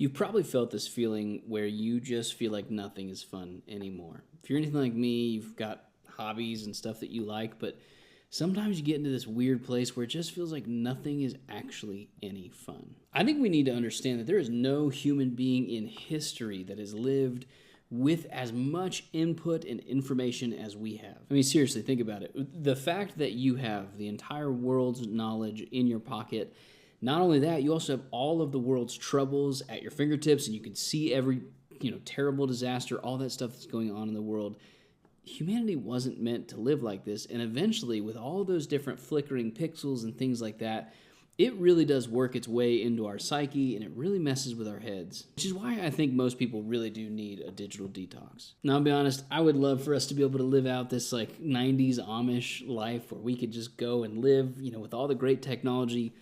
You've probably felt this feeling where you just feel like nothing is fun anymore. If you're anything like me, you've got hobbies and stuff that you like, but sometimes you get into this weird place where it just feels like nothing is actually any fun. I think we need to understand that there is no human being in history that has lived with as much input and information as we have. I mean, seriously, think about it. The fact that you have the entire world's knowledge in your pocket, not only that, you also have all of the world's troubles at your fingertips, and you can see every, terrible disaster, all that stuff that's going on in the world. Humanity wasn't meant to live like this, and eventually, with all those different flickering pixels and things like that, it really does work its way into our psyche, and it really messes with our heads, which is why I think most people really do need a digital detox. Now, I'll be honest, I would love for us to be able to live out this 90s Amish life where we could just go and live, with all the great technology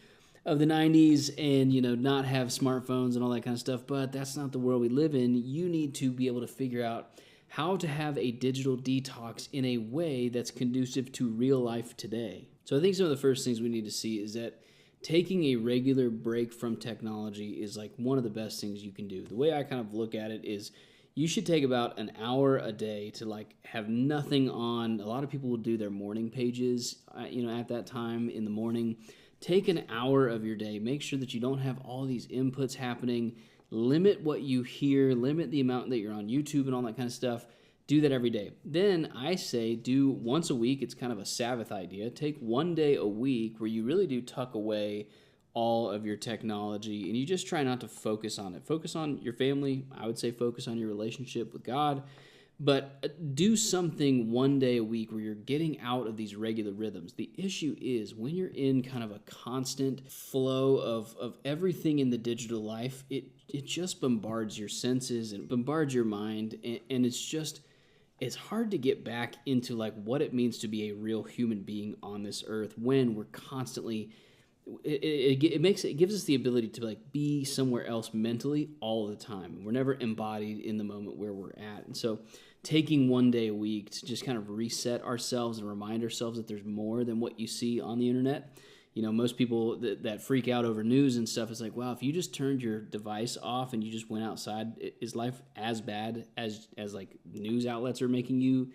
of the 90s and, not have smartphones and all that kind of stuff, but that's not the world we live in. You need to be able to figure out how to have a digital detox in a way that's conducive to real life today. So I think some of the first things we need to see is that taking a regular break from technology is one of the best things you can do. The way I kind of look at it is you should take about an hour a day to have nothing on. A lot of people will do their morning pages, at that time in the morning. Take an hour of your day. Make sure that you don't have all these inputs happening. Limit what you hear. Limit the amount that you're on YouTube and all that kind of stuff. Do that every day. Then I say do once a week. It's kind of a Sabbath idea. Take one day a week where you really do tuck away all of your technology and you just try not to focus on it. Focus on your family. I would say focus on your relationship with God. But do something one day a week where you're getting out of these regular rhythms. The issue is when you're in kind of a constant flow of everything in the digital life, it just bombards your senses and bombards your mind. And it's hard to get back into what it means to be a real human being on this earth when we're constantly... It gives us the ability to be somewhere else mentally all the time. We're never embodied in the moment where we're at. And so taking one day a week to just kind of reset ourselves and remind ourselves that there's more than what you see on the internet. Most people that freak out over news and stuff, it's wow, if you just turned your device off and you just went outside, is life as bad as news outlets are making you,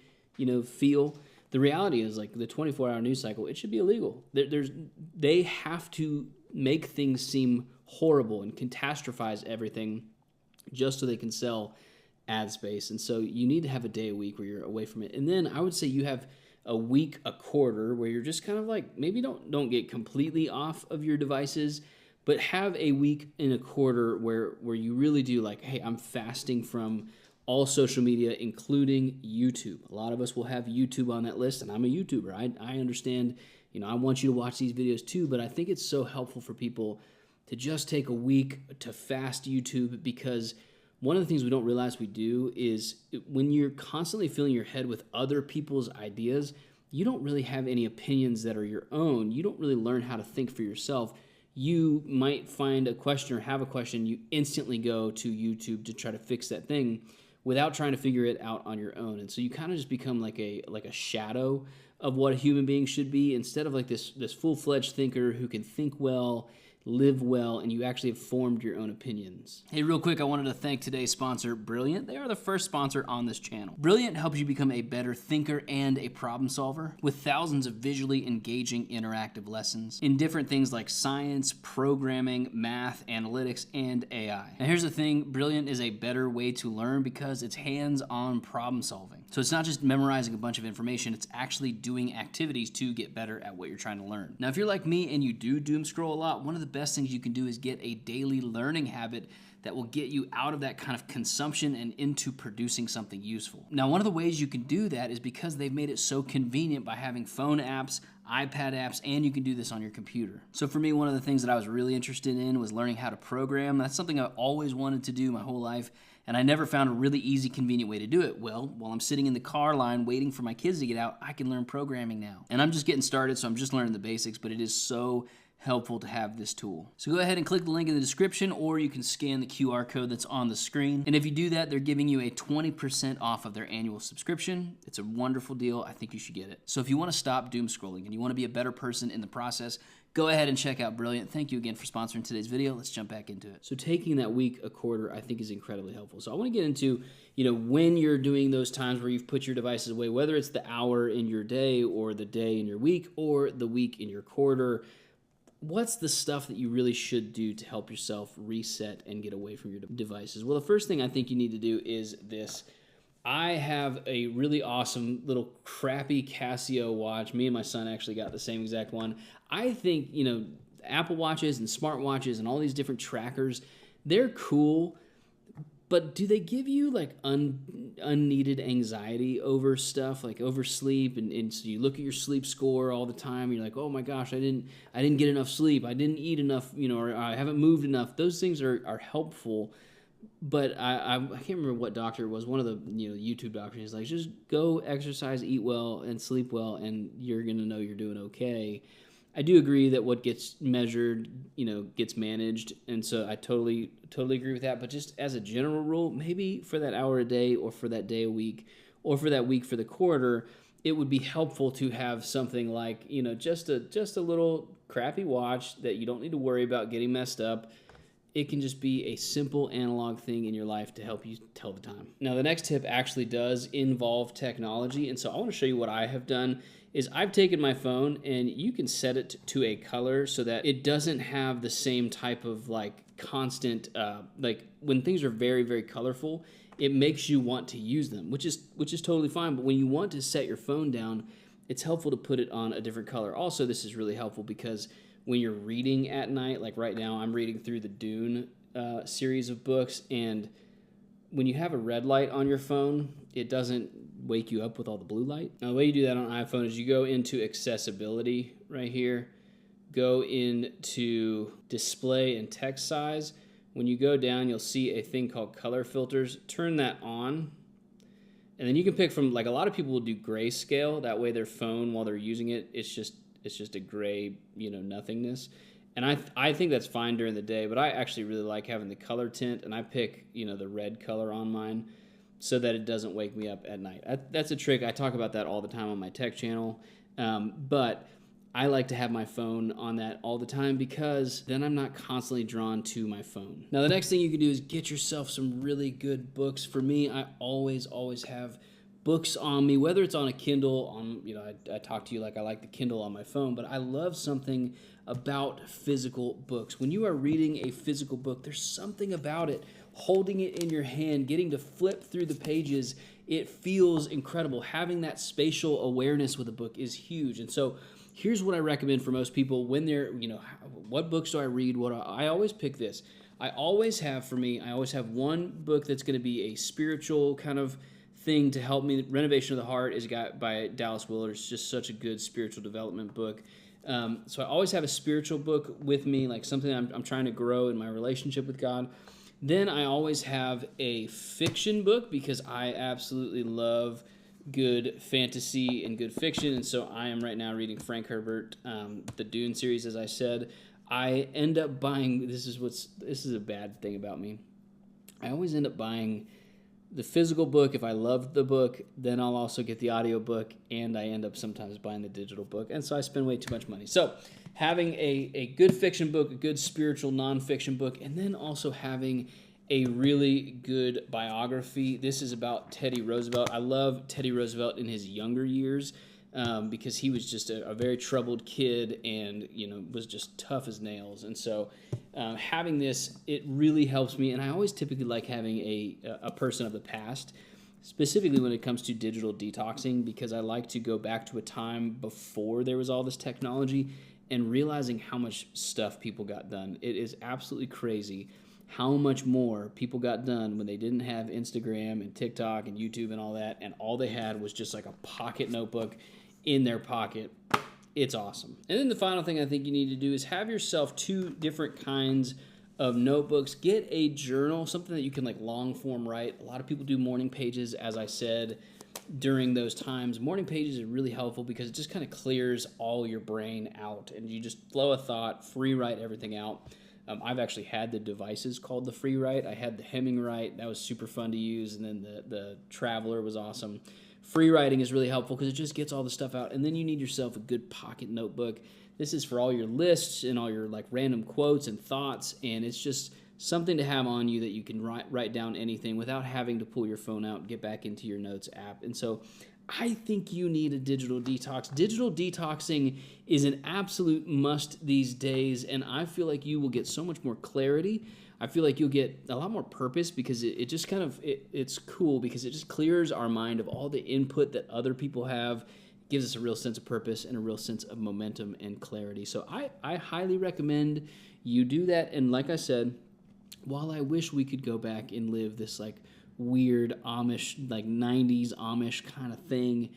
feel? The reality is the 24-hour news cycle, it should be illegal. They have to make things seem horrible and catastrophize everything just so they can sell ad space. And so you need to have a day a week where you're away from it. And then I would say you have a week, a quarter where you're just kind of maybe don't get completely off of your devices, but have a week and a quarter where you really do hey, I'm fasting from all social media, including YouTube. A lot of us will have YouTube on that list, and I'm a YouTuber. I understand, I want you to watch these videos too, but I think it's so helpful for people to just take a week to fast YouTube, because one of the things we don't realize we do is when you're constantly filling your head with other people's ideas, you don't really have any opinions that are your own. You don't really learn how to think for yourself. You might find a question or have a question, you instantly go to YouTube to try to fix that thing without trying to figure it out on your own. And so you kind of just become like a shadow of what a human being should be, instead of this full-fledged thinker who can think well, live well, and you actually have formed your own opinions. Hey, real quick, I wanted to thank today's sponsor, Brilliant. They are the first sponsor on this channel. Brilliant helps you become a better thinker and a problem solver with thousands of visually engaging interactive lessons in different things like science, programming, math, analytics, and AI. Now here's the thing, Brilliant is a better way to learn because it's hands-on problem solving. So it's not just memorizing a bunch of information, it's actually doing activities to get better at what you're trying to learn. Now if you're like me and you do doom scroll a lot, one of the best things you can do is get a daily learning habit that will get you out of that kind of consumption and into producing something useful. Now, one of the ways you can do that is because they've made it so convenient by having phone apps, iPad apps, and you can do this on your computer. So for me, one of the things that I was really interested in was learning how to program. That's something I always wanted to do my whole life, and I never found a really easy, convenient way to do it. Well, while I'm sitting in the car line waiting for my kids to get out, I can learn programming now. And I'm just getting started, so I'm just learning the basics, but it is so helpful to have this tool. So go ahead and click the link in the description, or you can scan the QR code that's on the screen. And if you do that, they're giving you a 20% off of their annual subscription. It's a wonderful deal. I think you should get it. So if you want to stop doom scrolling and you want to be a better person in the process, go ahead and check out Brilliant. Thank you again for sponsoring today's video. Let's jump back into it. So taking that week a quarter, I think, is incredibly helpful. So I want to get into, when you're doing those times where you've put your devices away, whether it's the hour in your day or the day in your week or the week in your quarter, what's the stuff that you really should do to help yourself reset and get away from your devices? Well, the first thing I think you need to do is this. I have a really awesome little crappy Casio watch. Me and my son actually got the same exact one. I think, Apple Watches and smartwatches and all these different trackers, they're cool, but do they give you like unneeded anxiety over stuff, like over sleep? And so you look at your sleep score all the time. And you're like, oh my gosh, I didn't get enough sleep. I didn't eat enough, or I haven't moved enough. Those things are helpful. But I can't remember what doctor it was. One of the YouTube doctors. He's like, just go exercise, eat well, and sleep well, and you're gonna know you're doing okay. I do agree that what gets measured, gets managed, and so I totally agree with that. But just as a general rule, maybe for that hour a day, or for that day a week, or for that week for the quarter, it would be helpful to have something like just a little crappy watch that you don't need to worry about getting messed up. It can just be a simple analog thing in your life to help you tell the time. Now, the next tip actually does involve technology, and so I want to show you what I have done. Is I've taken my phone and you can set it to a color so that it doesn't have the same type of constant, when things are very, very colorful, it makes you want to use them, which is totally fine. But when you want to set your phone down, it's helpful to put it on a different color. Also, this is really helpful because when you're reading at night, like right now, I'm reading through the Dune series of books, and when you have a red light on your phone, it doesn't wake you up with all the blue light. Now, the way you do that on iPhone is you go into accessibility right here, go into display and text size. When you go down, you'll see a thing called color filters. Turn that on, and then you can pick from, a lot of people will do grayscale. That way their phone, while they're using it, it's just a gray, nothingness. And I think that's fine during the day, but I actually really like having the color tint, and I pick, the red color on mine so that it doesn't wake me up at night. That's a trick. I talk about that all the time on my tech channel, but I like to have my phone on that all the time because then I'm not constantly drawn to my phone. Now, the next thing you can do is get yourself some really good books. For me, I always have books on me, whether it's on a Kindle, I talk to you like I like the Kindle on my phone, but I love something about physical books. When you are reading a physical book, there's something about it. Holding it in your hand, getting to flip through the pages, it feels incredible. Having that spatial awareness with a book is huge. And so here's what I recommend for most people when they're, what books do I read? I always pick this. I always have one book that's going to be a spiritual kind of thing to help me. Renovation of the Heart is by Dallas Willard. It's just such a good spiritual development book. So I always have a spiritual book with me, like something I'm trying to grow in my relationship with God. Then I always have a fiction book because I absolutely love good fantasy and good fiction. And so I am right now reading Frank Herbert, the Dune series, as I said. I end up buying, this is a bad thing about me. I always end up buying the physical book. If I love the book, then I'll also get the audio book, and I end up sometimes buying the digital book, and so I spend way too much money. So having a good fiction book, a good spiritual nonfiction book, and then also having a really good biography. This is about Teddy Roosevelt. I love Teddy Roosevelt in his younger years because he was just a very troubled kid and was just tough as nails. And so having this, it really helps me. And I always typically like having a person of the past, specifically when it comes to digital detoxing, because I like to go back to a time before there was all this technology and realizing how much stuff people got done. It is absolutely crazy how much more people got done when they didn't have Instagram and TikTok and YouTube and all that, and all they had was just like a pocket notebook in their pocket. It's awesome. And then the final thing I think you need to do is have yourself 2 different kinds of notebooks. Get a journal, something that you can long form write. A lot of people do morning pages, as I said. during those times, morning pages are really helpful because it just kind of clears all your brain out, and you just flow a thought, free write everything out. I've actually had the devices called the Free Write. I had the Hemming Write. That was super fun to use. And then the Traveler was awesome. Free writing is really helpful because it just gets all the stuff out. And then you need yourself a good pocket notebook. This is for all your lists and all your like random quotes and thoughts. And it's just something to have on you that you can write down anything without having to pull your phone out and get back into your notes app. And so I think you need a digital detox. Digital detoxing is an absolute must these days, and I feel like you will get so much more clarity. I feel like you'll get a lot more purpose because it just kind of, it's cool because it just clears our mind of all the input that other people have, gives us a real sense of purpose and a real sense of momentum and clarity. So I highly recommend you do that. And like I said, while I wish we could go back and live this like weird Amish, like 90s Amish kind of thing,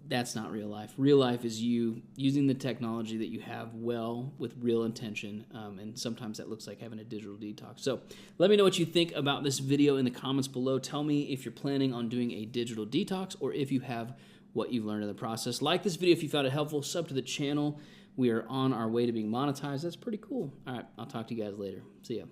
that's not real life. Real life is you using the technology that you have well with real intention, and sometimes that looks like having a digital detox. So let me know what you think about this video in the comments below. Tell me if you're planning on doing a digital detox or if you have what you've learned in the process. Like this video if you found it helpful. Sub to the channel. We are on our way to being monetized. That's pretty cool. All right, I'll talk to you guys later. See ya.